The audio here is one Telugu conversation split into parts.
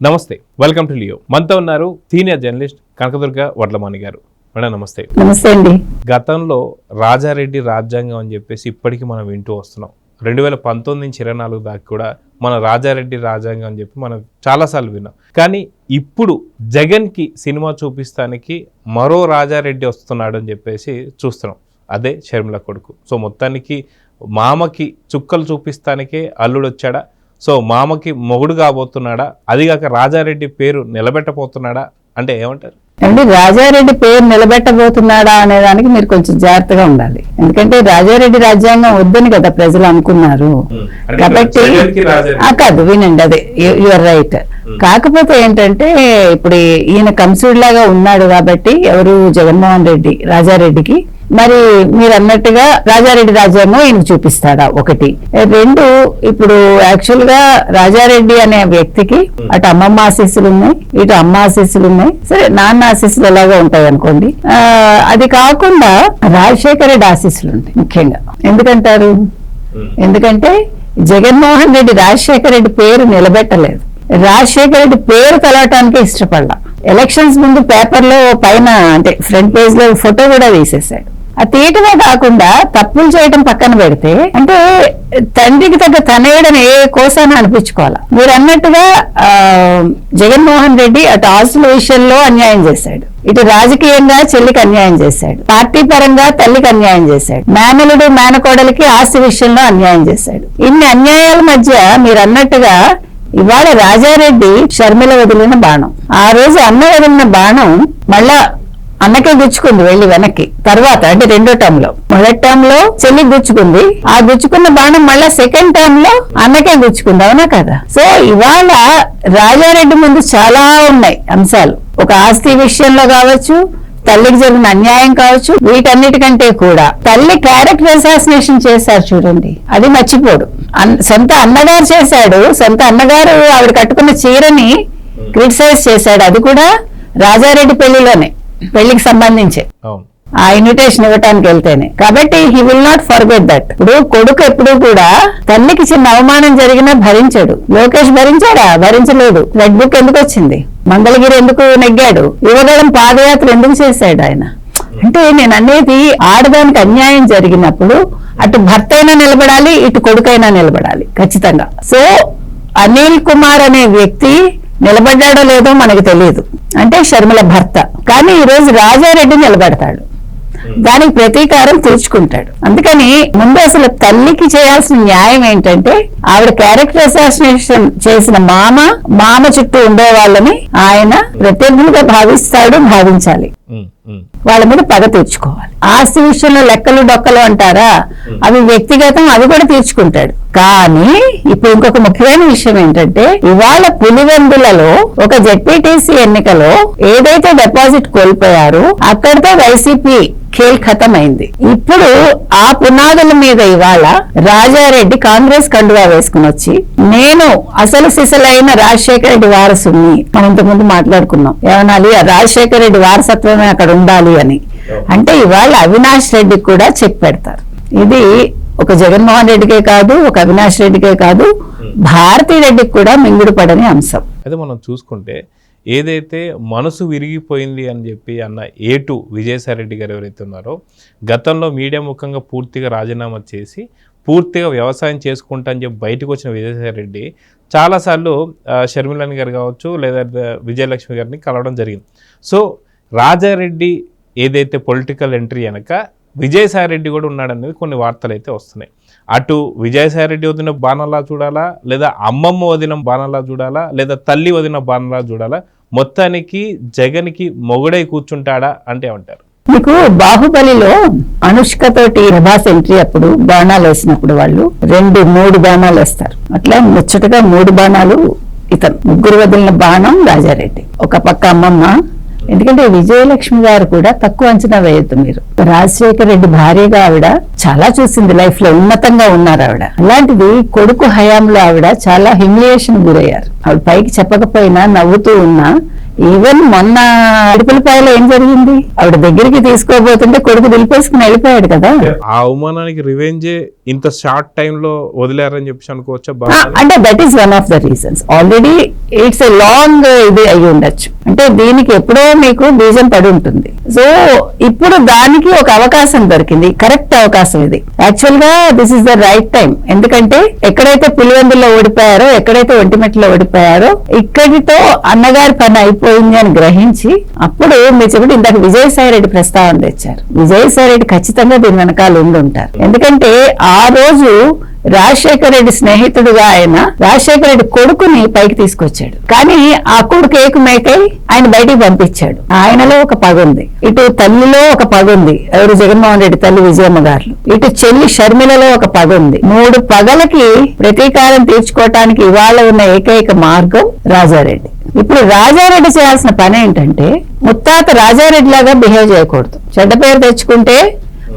నమస్తే, వెల్కమ్ టు లియో. మనతో ఉన్నారు సీనియర్ జర్నలిస్ట్ కనకదుర్గ వడ్లమాని గారు. మేడం నమస్తే. నమస్తే అండి. గతంలో రాజారెడ్డి రాజ్యాంగం అని చెప్పేసి ఇప్పటికీ మనం వింటూ వస్తున్నాం. 2019 నుంచి 24 దాకా కూడా మన రాజారెడ్డి రాజ్యాంగం అని చెప్పి మనం చాలాసార్లు విన్నాం. కానీ ఇప్పుడు జగన్కి సినిమా చూపిస్తానికి మరో రాజారెడ్డి వస్తున్నాడు అని చెప్పేసి చూస్తున్నాం. అదే షర్మిల కొడుకు. సో మొత్తానికి మామకి చుక్కలు చూపిస్తానికే అల్లుడు వచ్చాడా? సో మామకి మొగుడు కాబోతున్నాడా? అదిగాక రాజారెడ్డి పేరు నిలబెట్టబోతున్నాడా అంటే ఏమంటారు? అంటే రాజారెడ్డి పేరు నిలబెట్టబోతున్నాడా అనే దానికి మీరు కొంచెం జాగ్రత్తగా ఉండాలి. ఎందుకంటే రాజారెడ్డి రాజ్యాంగం వద్దని కదా ప్రజలు అనుకున్నారు. కాబట్టి కాదు, వినండి, అదే యువర్ రైట్. కాకపోతే ఏంటంటే ఇప్పుడు ఈయన కంసుడిలాగా ఉన్నాడు కాబట్టి ఎవరు జగన్మోహన్ రెడ్డి రాజారెడ్డికి, మరి మీరు అన్నట్టుగా రాజారెడ్డి రాజ్యాంగం ఈయనకు చూపిస్తాడా? ఒకటి. రెండు, ఇప్పుడు యాక్చువల్ గా రాజారెడ్డి అనే వ్యక్తికి అటు అమ్మమ్మ ఆశీస్సులు ఉన్నాయి, ఇటు అమ్మ ఆశీస్సులు ఉన్నాయి. సరే, నాన్న ఆశీస్సులు ఎలాగో ఉంటాయి అనుకోండి. అది కాకుండా రాజశేఖర రెడ్డి ఆశీస్సులు ఉంటాయి ముఖ్యంగా. ఎందుకంటారు? ఎందుకంటే జగన్మోహన్ రెడ్డి రాజశేఖర రెడ్డి పేరు నిలబెట్టలేదు. రాజశేఖర రెడ్డి పేరు కలవటానికి ఇష్టపడలా. ఎలక్షన్స్ ముందు పేపర్లో పైన అంటే ఫ్రంట్ పేజ్ లో ఫోటో కూడా వేసేసాడు. ఆ తీయటమే కాకుండా తప్పులు చేయడం పక్కన పెడితే, అంటే తండ్రికి తగ్గ తనయుడని ఏ కోసాన అనిపించుకోవాలా. మీరు అన్నట్టుగా జగన్మోహన్ రెడ్డి అటు ఆస్తుల విషయంలో అన్యాయం చేశాడు, ఇటు రాజకీయంగా చెల్లికి అన్యాయం చేశాడు, పార్టీ పరంగా తల్లికి అన్యాయం చేశాడు, మేనలుడు మేనకోడలికి ఆస్తి విషయంలో అన్యాయం చేశాడు. ఇన్ని అన్యాయాల మధ్య మీరు అన్నట్టుగా ఇవాళ రాజారెడ్డి షర్మిల వదిలిన బాణం, ఆ రోజు అన్న వదిలిన బాణం మళ్ళా అన్నకే గుచ్చుకుంది వెళ్ళి వెనక్కి. తర్వాత అంటే రెండో టర్మ్ లో, మొదటి టర్మ్ లో చెల్లి గుచ్చుకుంది, ఆ గుచ్చుకున్న బాణం మళ్ళా సెకండ్ టర్మ్ లో అన్నకే గుచ్చుకుంది. అవునా కదా? సో ఇవాళ రాజారెడ్డి ముందు చాలా ఉన్నాయి అంశాలు. ఒక ఆస్తి విషయంలో కావచ్చు, తల్లికి జరిగిన అన్యాయం కావచ్చు, వీటన్నిటికంటే కూడా తల్లి క్యారెక్టర్ అసాసినేషన్ చేశారు చూడండి, అది మర్చిపోడు. సొంత అన్నగారు చేశాడు, సొంత అన్నగారు ఆవిడ కట్టుకున్న చీరని క్రిటిసైజ్ చేశాడు, అది కూడా రాజారెడ్డి పెళ్లికి సంబంధించి ఆ ఇన్విటేషన్ ఇవ్వటానికి వెళ్తేనే. కాబట్టి he will not forget that. ఇప్పుడు కొడుకు ఎప్పుడు కూడా తల్లికి చిన్న అవమానం జరిగినా భరించాడు. లోకేష్ భరించాడా? భరించలేదు. రెడ్ బుక్ ఎందుకు వచ్చింది? మంగళగిరి ఎందుకు నెగ్గాడు? యువగళం పాదయాత్ర ఎందుకు చేశాడు ఆయన? అంటే నేను అనేది, ఆడదానికి అన్యాయం జరిగినప్పుడు అటు భర్త అయినా నిలబడాలి, ఇటు కొడుకైనా నిలబడాలి ఖచ్చితంగా. సో అనిల్ కుమార్ అనే వ్యక్తి నిలబడ్డాడో లేదో మనకు తెలియదు, అంటే షర్మిల భర్త. కానీ ఈ రోజు రాజారెడ్డి నిలబడతాడు, దానికి ప్రతీకారం తీర్చుకుంటాడు. అందుకని ముందు అసలు తల్లికి చేయాల్సిన న్యాయం ఏంటంటే, ఆవిడ క్యారెక్టర్ అసాసినేషన్ చేసిన మామ చుట్టూ ఉండే వాళ్ళని ఆయన ప్రత్యర్థులుగా భావించాలి, వాళ్ళ మీద పగ తీర్చుకోవాలి. ఆస్తి విషయంలో లెక్కలు డొక్కలు అంటారా, అవి వ్యక్తిగతం, అవి కూడా తీర్చుకుంటాడు. కానీ ఇప్పుడు ఇంకొక ముఖ్యమైన విషయం ఏంటంటే, ఇవాళ పులివెందులలో ఒక జెడ్పీటీసీ ఎన్నికలో ఏదైతే డిపాజిట్ కోల్పోయారో అక్కడితో వైసీపీ ఖేల్ ఖతం అయింది. ఇప్పుడు ఆ పునాదుల మీద ఇవాళ రాజారెడ్డి కాంగ్రెస్ కండువా వేసుకుని వచ్చి, నేను అసలు సిసలైన రాజశేఖర రెడ్డి వారసుని, మనం ఇంతకుముందు మాట్లాడుకున్నాం, ఏమనాలి, రాజశేఖర రెడ్డి వారసత్వమే అక్కడ ఉండాలి అని. అంటే ఇవాళ అవినాష్ రెడ్డికి కూడా చెక్ పెడతారు. ఇది ఒక జగన్మోహన్ రెడ్డికే కాదు, ఒక అవినాష్ రెడ్డికే కాదు, భారతీ రెడ్డికి కూడా మింగుడు పడని అంశం. అదే మనం చూసుకుంటే, ఏదైతే మనసు విరిగిపోయింది అని చెప్పి అన్న A2 విజయసాయిరెడ్డి గారు ఎవరైతే ఉన్నారో, గతంలో మీడియా ముఖంగా పూర్తిగా రాజీనామా చేసి పూర్తిగా వ్యవసాయం చేసుకుంటా అని చెప్పి బయటకు వచ్చిన విజయసాయిరెడ్డి చాలాసార్లు షర్మిలని గారు కావచ్చు లేదా విజయలక్ష్మి గారిని కలవడం జరిగింది. సో రాజారెడ్డి ఏదైతే పొలిటికల్ ఎంట్రీ వెనక విజయసాయిరెడ్డి కూడా ఉన్నాడనేది కొన్ని వార్తలు అయితే వస్తున్నాయి. అటు విజయసాయిరెడ్డి వదిన బాణాలా చూడాలా, లేదా అమ్మమ్మ వదిన బాణాలా చూడాలా, లేదా తల్లి వదిన బాణాలా చూడాలా, మొత్తానికి జగన్కి మొగుడై కూర్చుంటాడా అంటే ఏమంటారు? మీకు బాహుబలిలో అనుష్క తోటి ప్రభాస్ ఎంట్రీ అప్పుడు బాణాలు వేసినప్పుడు వాళ్ళు 2-3 బాణాలు వేస్తారు. అట్లా ముచ్చటగా 3 బాణాలు ఇతను, ముగ్గురు వదిలిన బాణం రాజారెడ్డి, ఒక పక్క అమ్మమ్మ. ఎందుకంటే విజయలక్ష్మి గారు కూడా తక్కువ అంచనా వేయద్దు మీరు. రాజశేఖర రెడ్డి భార్యగా ఆవిడ చాలా చూసింది, లైఫ్ లో ఉన్నతంగా ఉన్నారు ఆవిడ. అలాంటిది కొడుకు హయాంలో ఆవిడ చాలా హ్యూమిలియేషన్ గురయ్యారు. ఆవిడ పైకి చెప్పకపోయినా నవ్వుతూ ఉన్నా ఈవెన్ మొన్న అడుపులపాయలో ఏం జరిగింది, ఆవిడ దగ్గరికి తీసుకోబోతుంటే కొడుకు దిలిపేసుకుని వెళ్ళిపోయాడు కదా. ఆ అవమానానికి రివెంజే ఇంత షార్ట్ టైం లో వదిలేరని చెప్పి అనుకోవచ్చా? అంటే that is one of the reasons. Already it's a long ఇది అయి ఉండొచ్చు, అంటే దీనికి ఎప్పుడో మీకు బీజం పడి ఉంటుంది. సో ఇప్పుడు దానికి ఒక అవకాశం దొరికింది, కరెక్ట్ అవకాశం ఇది. యాక్చువల్ గా this is the right time. ఎందుకంటే ఎక్కడైతే పులివెందుల్లో ఓడిపోయారో, ఎక్కడైతే ఒంటిమిట్టలో ఓడిపోయారో, ఇక్కడితో అన్నగారి పని అయిపోయింది అని గ్రహించి అప్పుడు మీరు చెప్పి ఇందాక విజయసాయి రెడ్డి ప్రస్తావన తెచ్చారు. విజయసాయి రెడ్డి ఖచ్చితంగా దీని వెనకాల ఉండి ఉంటారు. ఎందుకంటే ఆ రోజు రాజశేఖర రెడ్డి స్నేహితుడుగా ఆయన రాజశేఖర రెడ్డి కొడుకుని పైకి తీసుకొచ్చాడు, కానీ ఆ కొడుకు ఏకమైతే ఆయన బయటికి పంపించాడు. ఆయనలో ఒక పగ ఉంది, ఇటు తల్లిలో ఒక పగ ఉంది, ఎవరు జగన్మోహన్ రెడ్డి తల్లి విజయమ్మ గారు, ఇటు చెల్లి షర్మిలలో ఒక పగ ఉంది. 3 పగలకి ప్రతీకారం తీర్చుకోవటానికి ఇవాళ ఉన్న ఏకైక మార్గం రాజారెడ్డి. ఇప్పుడు రాజారెడ్డి చేయాల్సిన పని ఏంటంటే ముత్తాత రాజారెడ్డి లాగా బిహేవ్ చేయకూడదు. చెడ్డ పేరు తెచ్చుకుంటే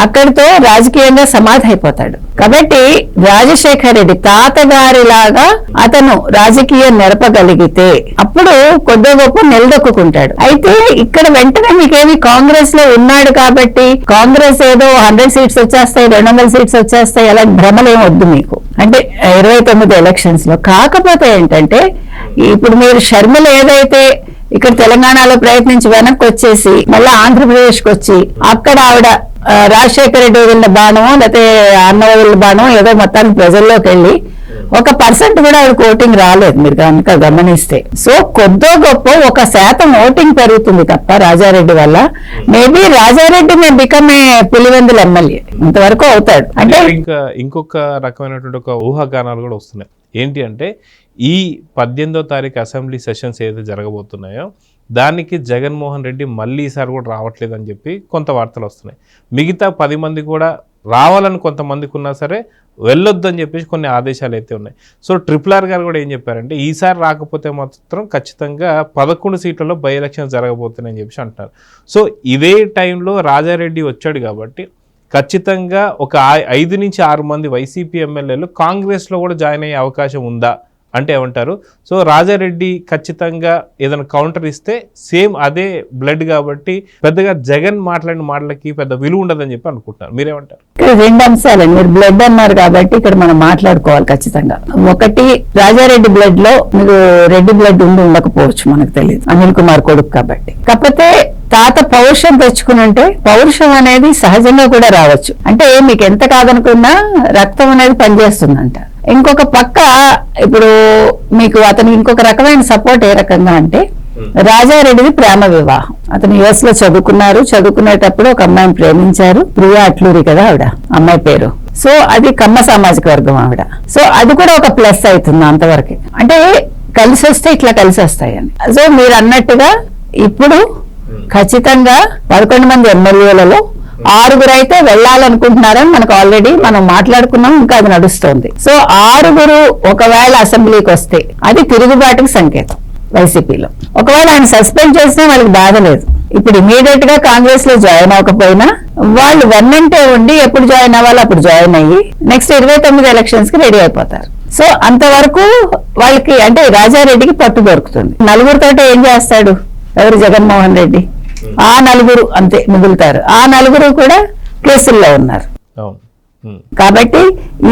అక్కడితో రాజకీయంగా సమాధి అయిపోతాడు. కాబట్టి రాజశేఖర రెడ్డి తాతగారి లాగా అతను రాజకీయం నెరపగలిగితే అప్పుడు కొద్ది గొప్ప నిలదొక్కుంటాడు. అయితే ఇక్కడ వెంటనే మీకేమి కాంగ్రెస్ లో ఉన్నాడు కాబట్టి కాంగ్రెస్ ఏదో 100 సీట్స్ వచ్చేస్తాయి, 200 సీట్స్ వచ్చేస్తాయి, అలా భ్రమలేం వద్దు మీకు. అంటే 29 ఎలక్షన్స్ లో. కాకపోతే ఏంటంటే ఇప్పుడు మీరు షర్మిల ఏదైతే ఇక్కడ తెలంగాణలో ప్రయత్నించి వెనక్కి వచ్చేసి మళ్ళీ ఆంధ్రప్రదేశ్కి వచ్చి అక్కడ ఆవిడ రాజశేఖర రెడ్డి వదిలిన బాణమో లేకపోతే అన్న వదిలిన బాణమో ఏదో మొత్తానికి ప్రజల్లోకి వెళ్ళి 1% కూడా ఆవిడ ఓటింగ్ రాలేదు మీరు కనుక గమనిస్తే. సో కొద్దో గొప్ప 1% ఓటింగ్ పెరుగుతుంది తప్ప రాజారెడ్డి వల్ల. Maybe Rajareddy may become a Pulivendula MLA ఇంతవరకు అవుతాడు. అంటే ఇంకా ఇంకొక రకమైనటువంటి ఒక ఊహాగానాలు కూడా వస్తున్నాయి. ఏంటి అంటే ఈ 18వ తారీఖు అసెంబ్లీ సెషన్స్ ఏదైతే జరగబోతున్నాయో దానికి జగన్మోహన్ రెడ్డి మళ్ళీ ఈసారి కూడా రావట్లేదు అని చెప్పి కొంత వార్తలు వస్తున్నాయి. మిగతా 10 మంది కూడా రావాలని కొంతమందికి ఉన్నా సరే వెళ్ళొద్దు అని చెప్పేసి కొన్ని ఆదేశాలు అయితే ఉన్నాయి. సో RRR గారు కూడా ఏం చెప్పారంటే ఈసారి రాకపోతే మాత్రం ఖచ్చితంగా 11 సీట్లలో బై ఎలక్షన్స్ జరగబోతున్నాయని చెప్పేసి అంటున్నారు. సో ఇదే టైంలో రాజారెడ్డి వచ్చాడు కాబట్టి ఖచ్చితంగా ఒక 5 నుంచి 6 మంది వైసీపీ ఎమ్మెల్యేలు కాంగ్రెస్లో కూడా జాయిన్ అయ్యే అవకాశం ఉందా అంటే ఏమంటారు? సో రాజారెడ్డి ఖచ్చితంగా ఏదైనా కౌంటర్ ఇస్తే సేమ్ అదే బ్లడ్ కాబట్టి పెద్దగా జగన్ మాట్లాడిన మాటలకి పెద్ద విలువ ఉండదని చెప్పి అనుకుంటున్నారు. మీరేమంటారు? ఇక్కడ 2 అంశాలండి. మీరు బ్లడ్ అన్నారు కాబట్టి ఇక్కడ మనం మాట్లాడుకోవాలి ఖచ్చితంగా. ఒకటి, రాజారెడ్డి బ్లడ్ లో మీకు రెడ్డి బ్లడ్ ఉండకపోవచ్చు, మనకు తెలియదు, అనిల్ కుమార్ కొడుకు కాబట్టి. కాకపోతే తాత పౌరుషం తెచ్చుకుని ఉంటే పౌరుషం అనేది సహజంగా కూడా రావచ్చు. అంటే మీకు ఎంత కాదనుకున్నా రక్తం అనేది పనిచేస్తుందంట. ఇంకొక పక్క ఇప్పుడు మీకు అతనికి ఇంకొక రకమైన సపోర్ట్ ఏ రకంగా అంటే రాజారెడ్డిది ప్రేమ వివాహం. అతను US లో చదువుకున్నారు, చదువుకునేటప్పుడు ఒక అమ్మాయిని ప్రేమించారు, ప్రియా అట్లూరి కదా ఆవిడ అమ్మాయి పేరు. సో అది కమ్మ సామాజిక వర్గం ఆవిడ. సో అది కూడా ఒక ప్లస్ అవుతుంది అంతవరకు. అంటే కలిసి వస్తే ఇట్లా కలిసి వస్తాయని. సో మీరు అన్నట్టుగా ఇప్పుడు ఖచ్చితంగా 11 మంది ఎమ్మెల్యేలలో 6 అయితే వెళ్ళాలనుకుంటున్నారని మనకు ఆల్రెడీ మనం మాట్లాడుకున్నాం, ఇంకా అది నడుస్తోంది. సో 6 ఒకవేళ అసెంబ్లీకి వస్తే అది తిరుగుబాటుకి సంకేతం వైసీపీలో. ఒకవేళ ఆయన సస్పెండ్ చేసినా వాళ్ళకి బాధ లేదు. ఇప్పుడు ఇమీడియట్ గా కాంగ్రెస్ లో జాయిన్ అవ్వకపోయినా వాళ్ళు వెన్నంటే ఉండి ఎప్పుడు జాయిన్ అవ్వాలో అప్పుడు జాయిన్ అయ్యి నెక్స్ట్ 29 ఎలక్షన్స్ కి రెడీ అయిపోతారు. సో అంతవరకు వాళ్ళకి అంటే రాజారెడ్డికి పట్టు దొరుకుతుంది. 4 ఏం చేస్తాడు ఎవరు? జగన్మోహన్ రెడ్డి. ఆ 4 అంతే మిగులుతారు. ఆ 4 కూడా కేసుల్లో ఉన్నారు. కాబట్టి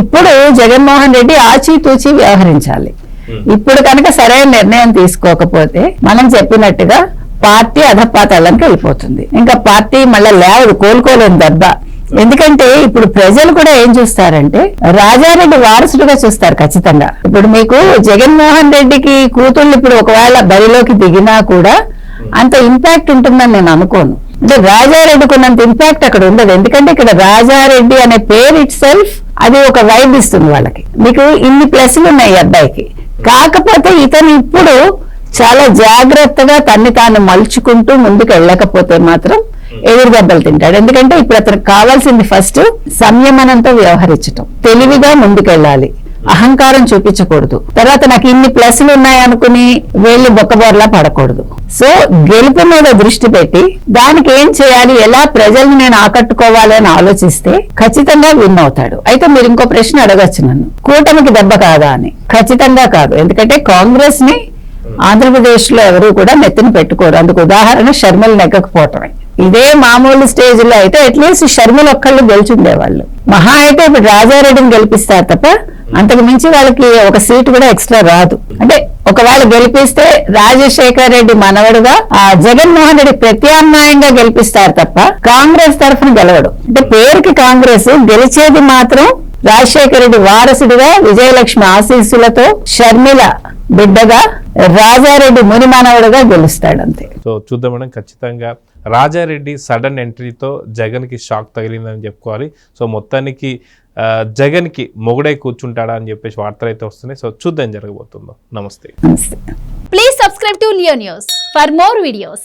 ఇప్పుడు జగన్మోహన్ రెడ్డి ఆచితూచి వ్యవహరించాలి. ఇప్పుడు కనుక సరైన నిర్ణయం తీసుకోకపోతే మనం చెప్పినట్టుగా పార్టీ అధపాతాళానికి వెళ్ళిపోతుంది. ఇంకా పార్టీ మళ్ళీ లేవదు, కోలుకోలేని దెబ్బ. ఎందుకంటే ఇప్పుడు ప్రజలు కూడా ఏం చూస్తారంటే రాజారెడ్డి వారసుడుగా చూస్తారు ఖచ్చితంగా. ఇప్పుడు మీకు జగన్మోహన్ రెడ్డికి కూతుళ్ళు ఇప్పుడు ఒకవేళ బరిలోకి దిగినా కూడా అంత ఇంపాక్ట్ ఉంటుందని నేను అనుకోను. అంటే రాజారెడ్డికి ఉన్నంత ఇంపాక్ట్ అక్కడ ఉండదు. ఎందుకంటే ఇక్కడ రాజారెడ్డి అనే పేరు ఇట్ సెల్ఫ్ అది ఒక వైబ్ ఇస్తుంది వాళ్ళకి. మీకు ఇన్ని ప్లస్లు ఉన్నాయి ఈ అబ్బాయికి. కాకపోతే ఇతను ఇప్పుడు చాలా జాగ్రత్తగా తన్ని తాను మలుచుకుంటూ ముందుకు వెళ్ళకపోతే మాత్రం ఎదురు దెబ్బలు తింటాడు. ఎందుకంటే ఇప్పుడు అతనికి కావాల్సింది ఫస్ట్ సంయమనంతో వ్యవహరించటం, తెలివిగా ముందుకెళ్ళాలి, అహంకారం చూపించకూడదు. తర్వాత నాకు ఇన్ని ప్లస్లు ఉన్నాయనుకుని వెళ్ళి బొక్కబోర్లా పడకూడదు. సో గెలుపు మీద దృష్టి పెట్టి దానికి ఏం చేయాలి, ఎలా ప్రజల్ని నేను ఆకట్టుకోవాలి అని ఆలోచిస్తే ఖచ్చితంగా విన్ అవుతాడు. అయితే మీరు ఇంకో ప్రశ్న అడగచ్చు నన్ను, కూటమికి దెబ్బ కాదా అని. ఖచ్చితంగా కాదు. ఎందుకంటే కాంగ్రెస్ ని ఆంధ్రప్రదేశ్ లో ఎవరు కూడా నెత్తిన పెట్టుకోరు. అందుకు ఉదాహరణ షర్మిల నెగ్గకపోవటమే. ఇదే మామూలు స్టేజ్ లో అయితే అట్లీస్ట్ షర్మిల ఒక్కళ్ళు గెలిచుండేవాళ్ళు. మహా అయితే ఇప్పుడు రాజారెడ్డిని గెలిపిస్తారు తప్ప అంతకు మించి వాళ్ళకి ఒక సీటు కూడా ఎక్స్ట్రా రాదు. అంటే ఒకవేళ గెలిపిస్తే రాజశేఖర రెడ్డి మనవడుగా జగన్మోహన్ రెడ్డి ప్రత్యామ్నాయంగా గెలిపిస్తారు తప్ప కాంగ్రెస్ తరఫున గెలవడు. అంటే పేరుకి కాంగ్రెస్, గెలిచేది మాత్రం రాజశేఖర రెడ్డి వారసుడిగా విజయలక్ష్మి ఆశీస్సులతో షర్మిల బిడ్డగా రాజారెడ్డి ముని మనవడుగా గెలుస్తాడు అంతే. సో చూద్దాం మేడం, ఖచ్చితంగా రాజారెడ్డి సడన్ ఎంట్రీతో జగన్కి షాక్ తగిలిందని చెప్పుకోవాలి. సో మొత్తానికి జగన్కి మొగుడై కూర్చుంటాడా అని చెప్పేసి వార్తలు అయితే వస్తున్నాయి. సో చూద్దాం జరగబోతుందో. నమస్తే. నమస్తే. Please subscribe to Leo News for more videos.